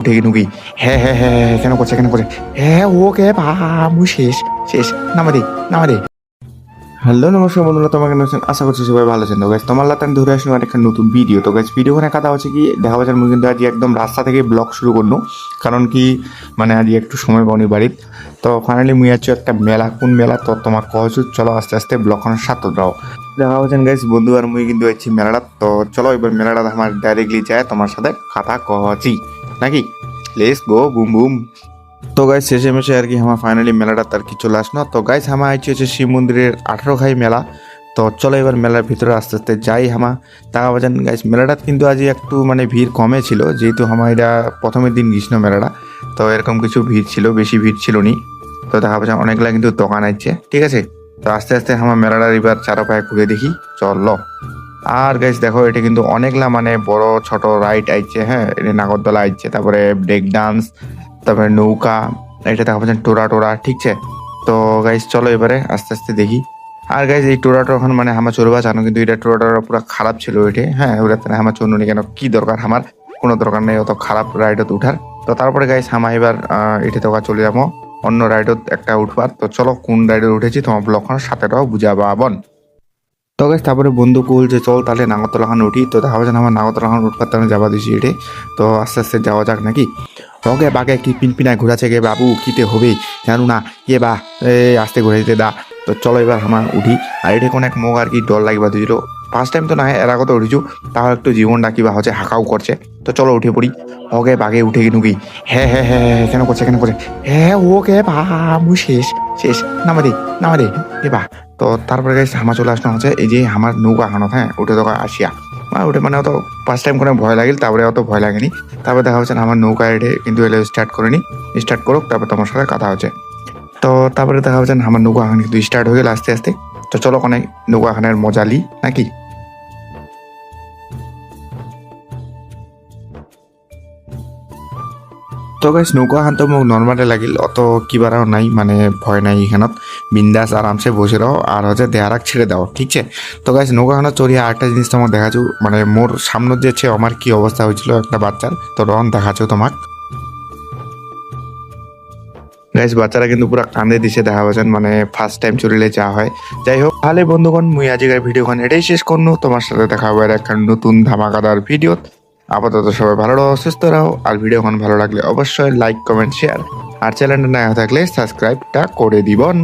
উঠে নুকি হ্যাঁ কেন করছে হ্যাঁ ওকে বা মুই শেষ শেষ নামা দে। হ্যালো নমস্কার বন্ধুরা, তোমাকে আছেন, আশা করছি সবাই ভালো আছেন। তো গাইস তোমার লাতান ধরে আসলো একটা নতুন ভিডিও। তো গাইস ভিডিওখানে কথা হচ্ছে কি দেখা যাচ্ছে মুই কিন্তু আজ একদম রাস্তা থেকে ব্লগ শুরু করলো, কারণ কি মানে আজ একটু সময় পাওনি বাড়ির। তো ফাইনালি মুই আছি একটা মেলা, কোন মেলা তো তোমার কহছু, চলো আস্তে আস্তে ব্লগখানের সাথে দাও। দেখা হচ্ছেন গাইস বন্ধু আর মুই কিন্তু আছি মেলাটা। তো চলো এবার মেলাটা আমার ডাইরেক্টলি যায় তোমার সাথে কথা কহছি নাকি, লেটস গো বুম বুম। তো গাইস শেষে মেশে আর কি আমার ফাইনালি মেলাটা তার কি চলে আসলো। তো গাইস আমার আইছি হচ্ছে শিব মন্দিরের 18 মেলা। তো চলো এবার মেলার ভিতরে আস্তে আস্তে যাই হামা। টাকা বাজান গাইস মেলাটা কিন্তু আজ একটু মানে ভিড় কমে ছিল, যেহেতু আমার এটা প্রথমের দিন গ্রীষ্ম মেলাটা। তো এরকম কিছু ভিড় ছিল, বেশি ভিড় ছিল নি। তো দেখা পাচ্ছেন অনেকগুলা কিন্তু দোকান আছে, ঠিক আছে। তো আস্তে আস্তে আমার মেলাটার এবার চারপায়ে ঘুরে দেখি চলো। আর গাইস দেখো এটা কিন্তু অনেকলা মানে বড় ছোট রাইড আইছে, হ্যাঁ এটা নাগরদোলা আইছে, তারপরে ব্রেক ডান্স, তারপরে নৌকা, এটা দেখা পাচ্ছেন টোরা ঠিক আছে। তো গাইস চলো এবারে আস্তে আস্তে দেখি। আর গাইস এই টোরাটা এখন মানে আমার চলবা জানো, কিন্তু এটা টোরাটা পুরো খারাপ ছিল ওইটা, হ্যাঁ ওটাতে আমার চলুনি কেন, কি দরকার আমার, কোনো দরকার নেই অত খারাপ রাইডত উঠার। তো তারপরে গাইস আমার এবার এটা তো চলে যাবো অন্য রাইডত একটা উঠবার। তো চলো কোন রাইডে উঠেছি তোমার ব্লগখানের সাথেটাও বুঝাবা বন। তো গাইস তারপরে বন্ধু কুল যে চল তাহলে নাগরতলাখান উঠি। তো দেখা যাচ্ছে আমার নাগরতলাখান উঠবার আমি যাবা দিছি এটে। তো আস্তে আস্তে যাওয়া যাক নাকি। ওকে বাগে কি পিনপিনায় ঘোরাছে গে বাবু, কিতে হবে জানো না কে বা আস্তে ঘুরে দিতে দা। তো চলো এবার আমার উঠি। আর এটা কোন এক মুখ আর কি ডর লাগবা দিছিল, ফার্স্ট টাইম তো না এর আগত উঠিছু, তাও একটু জীবনটা কিবা হচ্ছে হাঁকাও করছে। তো চলো উঠে পড়ি। ওকে বাগে উঠে নুকি হ্যাঁ কেন করছে হ্যাঁ ওকে বা মুই শেষ শেষ নামা দে এ বা। তো তারপরে গাইস হামা চলে আসলাম হচ্ছে এই যে আমার নৌকা খানত, হ্যাঁ উঠে তো আসিয়া ওটা মানে অত ফার্স্ট টাইম করে ভয় লাগিল, তারপরে অত ভয় লাগেনি। তারপরে দেখা হচ্ছে আমার নৌকা এটে কিন্তু এলে স্টার্ট করেনি, স্টার্ট করুক তারপর তোমার সাথে কথা হচ্ছে। তো তারপরে দেখা হচ্ছে আমার নৌকা খান কিন্তু স্টার্ট হয়ে গেল আস্তে আস্তে। তো চলো ওখানে নৌকা খানের মজা লি নাকি। তো গাইস নৌকা খান তো মোক নর্মালে লাগিল, অত কিবারাও নাই মানে ভয় নাই এখানত, বিন্দাস আরামসে বসে রাও আর হচ্ছে দেহারাক ছেড়ে দাও ঠিক আছে। তো গাইস নৌকা খানত চড়িয়ে আরেকটা জিনিস তোমাকে দেখাচ্ছু, মানে মোর সামনে যে আমার কি অবস্থা হয়েছিল একটা বাচ্চার, তো রন দেখাচ্ছ তোমাক। গাইস বাচ্চারা কিন্তু পুরো কান্দে দিছে দেখা পাচ্ছেন, মানে ফার্স্ট টাইম চলিলে যা হয়। যাই হোক তাহলে বন্ধুগণ মুই আজকের ভিডিওখান এটাই শেষ করনু, তোমার সাথে দেখা হবে একটা নতুন ধামাকাদার ভিডিও। আপাতত সবাই ভালো রাখো, সুস্থ রাখো, আর ভিডিওখান ভালো লাগলে অবশ্যই লাইক কমেন্ট শেয়ার, আর চ্যানেলটা না থাকলে সাবস্ক্রাইবটা করে দিবন।